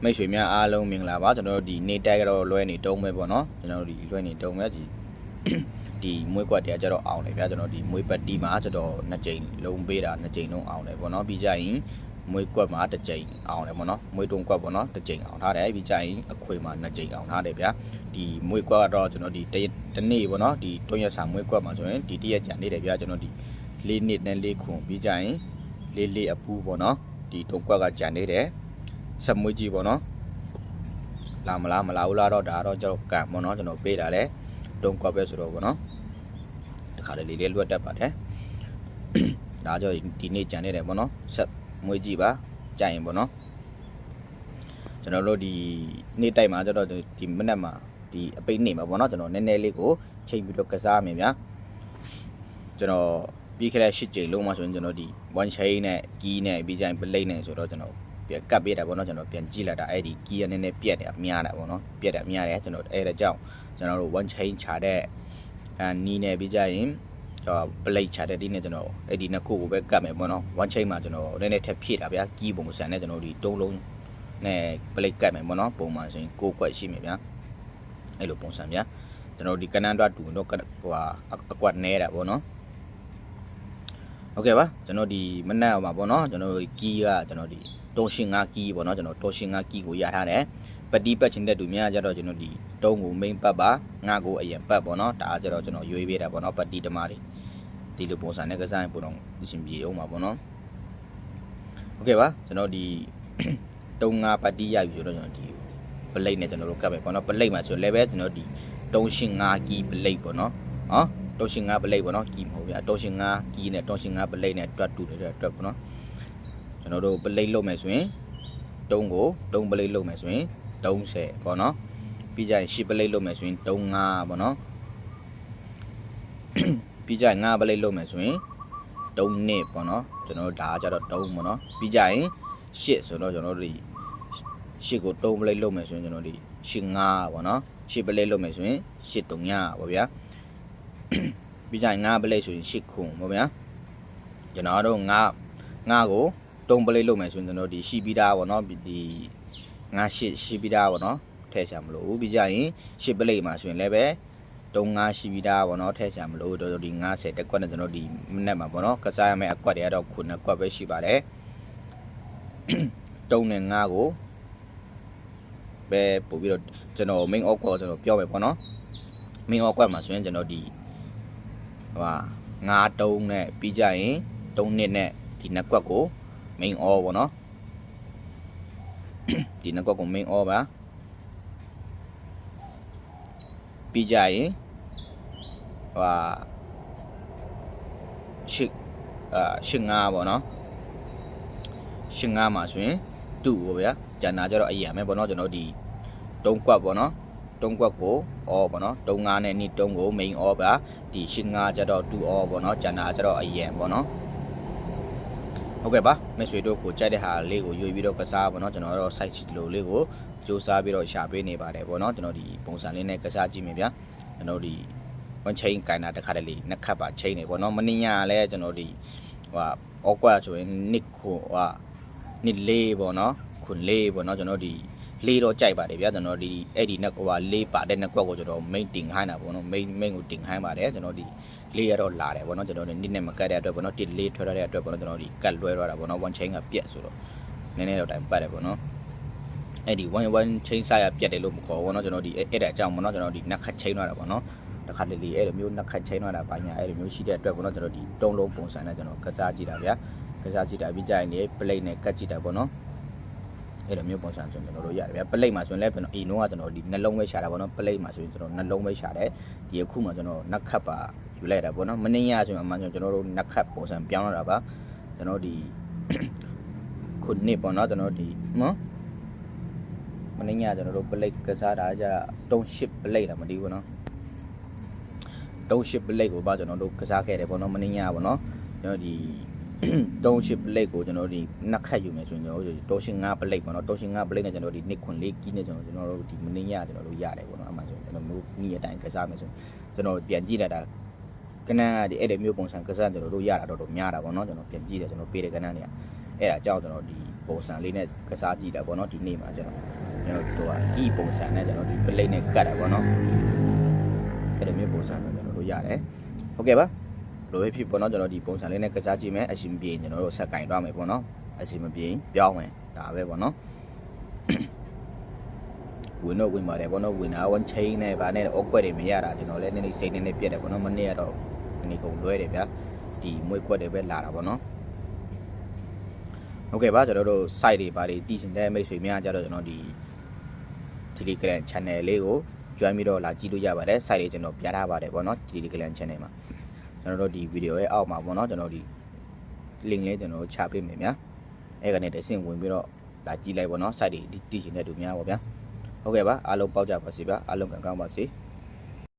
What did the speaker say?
မိတ်ဆွေများအားလုံးမင်္ဂလာပါကျွန်တော်တို့ဒီနေ့တိုက်ကတော့လွှဲနေတုံးပဲပေါ့နော်ကျွန်တော်တို့ဒီလွှဲနေတုံးပဲဒီမွေးကွက်တရားကျတော့အောင်တယ်ဗျာကျွန်တော်ဒီမွေးပတ်တီးမှာကျွန်တော်2ကြိမ်လုံးပေးတာ2ကြိမ်လုံးအောင်တယ်ပေါ့နော်ပြီးကြရင်မွေးကွက်မှာ1ကြိမ်အောင်တယ်ပေါ့နော်မွေးတုံးကွက်ပေါ့နော်1ကြိမ်အောင်ထားတယ်ပြီးကြရင်အခွေမှာ2ကြိမ်အောင်ထားတယ်ဗျာဒီမွေးကွက်ကတော့ကျွန်တော်ဒီတနေ့ပေါ့နော်ဒီတွင်းရစာမွေးကွက်မှာဆိုရင်ဒီတရက်ကြံနေတယ်ဗျာကျွန်တော်ဒီ4နှစ်နဲ့4ခွန်ပြီးကြရင်4အပူပေါ့နော်ဒီတုံးကွက်ကကြံနေတယ်ဆက်မွေးကြီးပေါ့နော်လာမလားတော့ဒါတော့ကျွန်တော်ကံပေါ့နော်ကျွန်တော်ပေးတာလဲတုံးကွက်ပဲဆိုတော့ပေါ့နော်တခါလေလေးလွတ်တတ်ပါတယ်ဒါကြောင့်ဒီနေ့ကြံနေတယ်ပေါ့နော်ဆက်မွေးကြည့်ပါကြရင်ပေါ့နော်ကျွန်တော်တို့ဒီနေ့တိုက်မှာကျတော့ဒီမနက်မှာဒီအပိတ်နေမှာပေါ့နော်ကျွန်တော်နည်းနည်းလေးကိုချိန်ပြီးတော့ကစားမယ်ဗျာကျွန်တော်ပြီးခဲ့တဲ့8ကြိမ်လုံးမှာဆိုရင်ကျွန်တော်ဒီ one chain နဲ့ကီးနဲ့ပြီးကြရင်ပလိတ်နဲ့ဆိုတော့ကျွန်တော်ပြန်ကပ်ပေးတာပေါ့နော်ကျွန်တော်ပြန်ကြည့်လိုက်တာအဲ့ဒီကီးရနည်းနည်းပြက်တယ်များတာပေါ့နော်ပြက်တယ်များတယ်ကျွန်တော်အဲ့ဒါကြောင့်ကျွန်တော်တို့ one chain ချတဲ့နီးနေပြီးကြရင်ပလိတ်ချတဲ့ဒီနဲ့ကျွန်တော်အဲ့ဒီနှစ်ခုကိုပဲကပ်မယ်ပေါ့နော် one chain မှာကျွန်တော်နည်းနည်းထပ်ဖြည့်တာဗျာကီးပုံစံနဲ့ကျွန်တော်ဒီတုံးလုံးနဲ့ပလိတ်ကပ်မယ်ပေါ့နော်ပုံမှန်ဆိုရင်6ကွက်ရှိမယ်ဗျာအဲ့လိုပုံစံဗျာကျွန်တော်ဒီကနန်းတော့တူတော့ဟိုအကွက်နဲတာပေါ့နော်ဟုတ်ကဲ့ပါကျွန်တော်ဒီမနက်မှာပေါ့နော်ကျွန်တော်ကီးကကျွန်တော်ဒီတုံးရှင်5ကီးပေါ့နော်ကျွန်တော်တုံးရှင်5ကီးကိုရထားတယ်ပတိပတ်ချင်းတဲ့တူများကြတော့ကျွန်တော်ဒီတုံးကို main ပတ်ပါငါကိုအရင်ပတ်ပေါ့နော်ဒါကြတော့ကျွန်တော်ရွေးပေးတာပေါ့နော်ပတိဓမ္မတွေဒီလိုပုံစံနဲ့ကစားရင်ပုံတော့အရှင်ပြေအောင်ပါပေါ့နော်ဟုတ်ကဲ့ပါကျွန်တော်ဒီတုံး5ပတိရပြီဆိုတော့ကျွန်တော်ဒီပလိတ်နဲ့ကျွန်တော်တို့ကပ်ပဲပေါ့နော်ပလိတ်မှာဆိုလည်းပဲကျွန်တော်ဒီတုံးရှင်5ကီးပလိတ်ပေါ့နော်ဟောတုံးရှင်5ပလိတ်ပေါ့နော်ကီးမဟုတ်ဗျာတုံးရှင်5ကီးနဲ့တုံးရှင်5ပလိတ်နဲ့တွတ်တူတယ်တွတ်ပေါ့နော်ကျွန်တော်တို့ပလိတ်လုပ်မယ်ဆိုရင်တုံးကိုတုံးပလိတ်လုပ်မယ်ဆိုရင်30ပေါ့နော်ပြီးကြရင်10ပလိတ်လုပ်မယ်ဆိုရင်35ပေါ့နော်ပြီးကြရင်5ပလိတ်လုပ်မယ်ဆိုရင်3နှစ်ပေါ့နော်ကျွန်တော်တို့ဒါကြတော့3ပေါ့နော်ပြီးကြရင်10ဆိုတော့ကျွန်တော်တို့ဒီ10ကို3ပလိတ်လုပ်မယ်ဆိုရင်ကျွန်တော်တို့15ပေါ့နော်10ပလိတ်လုပ်မယ်ဆိုရင်13ညပေါ့ဗျာပြီးကြရင်5ပလိတ်ဆိုရင်10ခုပေါ့ဗျာကျွန်တော်တို့5ကို3ပလိတ်လုပ်မယ်ဆိုရင်ကျွန်တော်ဒီရှိပြီးသားပေါ့နော်ဒီ5ရှိပြီးသားပေါ့နော်ထည့်ချင်မလို့ပြီးကြရင်10ပလိတ်မှာဆိုရင်လည်းပဲ35ရှိပြီးသားပေါ့နော်ထည့်ချင်မလို့တို့ဒီ50တက်ကွက်နဲ့ကျွန်တော်ဒီမနေ့မှာပေါ့နော်ကစားရမယ့်အကွက်တွေကတော့9ကွက်ပဲရှိပါတယ်3နဲ့5ကိုပဲပို့ပြီးတော့ကျွန်တော် main off ကိုကျွန်တော်ပြောမယ်ပေါ့နော် main off ကွက်မှာဆိုရင်ကျွန်တော်ဒီဟို5 3နဲ့ပြီးကြရင်3နှစ်နဲ့ဒီနှစ်ကွက်ကို main off ပေါ့နော်ဒီနှစ်ကွက်ကို main off ပါပြီးကြရင်85ပေါ့နော်85မှာဆိုရင်တူပေါ့ဗျာကျန်တာကျတော့အရင်ပဲပေါ့နော်ကျွန်တော်ဒီ3ကွက်ပေါ့နော်3ကွက်ကို off ပေါ့နော်35နဲ့2 3ကို main off ပါဒီ85ကျတော့2 off ပေါ့နော်ကျန်တာကျတော့အရင်ပေါ့နော်ဟုတ်ကဲ့ပါမိတ်ဆွေတို့ကိုကြိုက်တဲ့ဟာလေးကိုရွေးပြီးတော့ကစားပါတော့ကျွန်တော်တော့ site လိုလေးကိုစူးစမ်းပြီးတော့ရှာပေးနေပါတယ်ပေါ့နော်ကျွန်တော်ဒီပုံစံလေးနဲ့ကစားကြည့်မယ်ဗျာကျွန်တော်ဒီ one chain ကိုင်တာတစ်ခါတလေနှစ်ခတ်ပါ chain နေပေါ့နော်မင်းညာလဲကျွန်တော်ဒီအောက်ကွက်ဆိုရင်နှစ်ခွနှစ်လေးပေါ့နော်ခွလေးပေါ့နော်ကျွန်တော်ဒီလေးတော့ကြိုက်ပါတယ်ဗျာကျွန်တော်ဒီအဲ့ဒီနှစ်လေးပါတဲ့နှစ်ကွက်ကိုကျွန်တော် main တင်ခိုင်းတာပေါ့နော် main ကိုတင်ခိုင်းပါတယ်ကျွန်တော်ဒီလေးရတော့လာတယ်ပေါ့နော်ကျွန်တော်ဒီနှစ်နဲ့မကတ်တဲ့အတွက်ပေါ့နော်တစ်လေးထွက်ရတဲ့အတွက်ပေါ့နော်ကျွန်တော်ဒီကတ်လွဲတော့တာပေါ့နော် one chain ကပြက်ဆိုတော့နည်းနည်းတော့တိုင်ပတ်တယ်ပေါ့နော်အဲ့ဒီ one chain ဆိုင်ရပြက်တယ်လို့မခေါ်ဘူးเนาะကျွန်တော်ဒီအဲ့ဒါအကြောင်းပေါ့နော်ကျွန်တော်ဒီနှစ်ခတ် chain တော့တာပေါ့နော်တစ်ခါလေအဲ့လိုမျိုးနှစ်ခတ် chain တော့တာဘာညာအဲ့လိုမျိုးရှိတဲ့အတွက်ပေါ့နော်ကျွန်တော်ဒီတုံးလုံးပုံစံနဲ့ကျွန်တော်ကစားကြည့်တာဗျာကစားကြည့်တာပြီးကြရင်လေ plate နဲ့ကတ်ကြည့်တာပေါ့နော်အဲ့လိုမျိုးပုံစံကျွန်တော်တို့ရတယ်ဗျာ plate မှာဆိုရင်လည်းကျွန်တော်အိမ်လုံးကကျွန်တော်ဒီနှလုံးပဲရှာတာပေါ့နော် plate မှာဆိုရင်ကျွန်တော်နှလုံးပဲရှာတယ်ဒီအခုမှကျွန်တော်နှစ်ခတ်ပါယူလိုက်တာပေါ့နော်မနေ့ညဆိုရင်အမှန်ကျွန်တော်တို့နှစ်ခတ်ပုံစံပြောင်းလာတာပါကျွန်တော်ဒီခုနှစ်ပေါ့နော်ကျွန်တော်ဒီနော်မနေ့ညကျွန်တော်တို့ plate ကစားတာကြ38 plate တာမသိဘူးနော်38 plate ကိုပါကျွန်တော်တို့ကစားခဲ့တယ်ပေါ့နော်မနေ့ညပေါ့နော်ကျွန်တော်ဒီ38 plate ကိုကျွန်တော်ဒီနှစ်ခတ်ယူမယ်ဆိုရင်ကျွန်တော်တို့35 plate ပေါ့နော်35 plate နဲ့ကျွန်တော်ဒီနှစ်ခွန်လေးကီးနဲ့ကျွန်တော်တို့ဒီမနေ့ညကျွန်တော်တို့ရတယ်ပေါ့နော်အမှန်ဆိုကျွန်တော်မျိုးနေ့အတိုင်းကစားမယ်ဆိုကျွန်တော်ပြန်ကြည့်လိုက်တာကနန်းကဒီအဲ့ဒီမျိုးပုံစံကစားကျွန်တော်တို့ရတာတော့များတာပေါ့နော်ကျွန်တော်ပြန်ကြည့်တယ်ကျွန်တော်ပေးတဲ့ကနန်းတွေကအဲ့ဒါအကြောင်းကျွန်တော်ဒီ ပုံစံလေးနဲ့ကစားကြည့်တာပေါ့နော်ဒီနေ့မှာကျွန်တော်တို့ကကြည့်ပုံစံနဲ့ကျွန်တော်ဒီပလိတ်နဲ့ကတ်တာပေါ့နော်အဲ့လိုမျိုးပုံစံနဲ့ကျွန်တော်တို့ရတယ်ဟုတ်ကဲ့ပါလိုပဲဖြစ်ပေါ့နော်ကျွန်တော်ဒီပုံစံလေးနဲ့ကစားကြည့်မယ်အရှင်ပြေကျွန်တော်တို့ဆက်ကင်သွားမယ်ပေါ့နော်အရှင်မပြေပြောင်းမယ်ဒါပဲပေါ့နော်ဝင်တော့ဝင်ပါတယ်ပေါ့နော်ဝင်တာဝန်ချင်းနဲ့ဗာနဲ့အောက်ကွက်တွေမရတာကျွန်တော်လည်းနည်းနည်းစိတ်နည်းနည်းပြက်တယ်ပေါ့နော်မနေ့ကတော့ဒီကုန်လွဲတယ်ဗျာဒီမွေးကွက်တွေပဲလာတာပေါ့နော်ဟုတ်ကဲ့ပါကျွန်တော်တို့ site တွေဗာတွေတည်ရှင်တဲ့မိတ်ဆွေများကြတော့ကျွန်တော်ဒီ Telegram channel လေးကို join ပြီးတော့လာကြည့်လို့ရပါတယ် site တွေကျွန်တော်ပြထားပါတယ်ပေါ့နော် Telegram channel မှာကျွန်တော်တို့ဒီဗီဒီယိုရဲ့အောက်မှာပေါ့နော်ကျွန်တော်ဒီ link လေးကျွန်တော်ချပေးမယ်ဗျာအဲ့ကနေတဆင့်ဝင်ပြီးတော့လာကြည့်လိုက်ပေါ့နော် site တွေတည်ရှင်တဲ့သူများပေါ့ဗျာဟုတ်ကဲ့ပါအားလုံးပေါက်ကြပါစေဗျာအားလုံးကောင်းပါစေ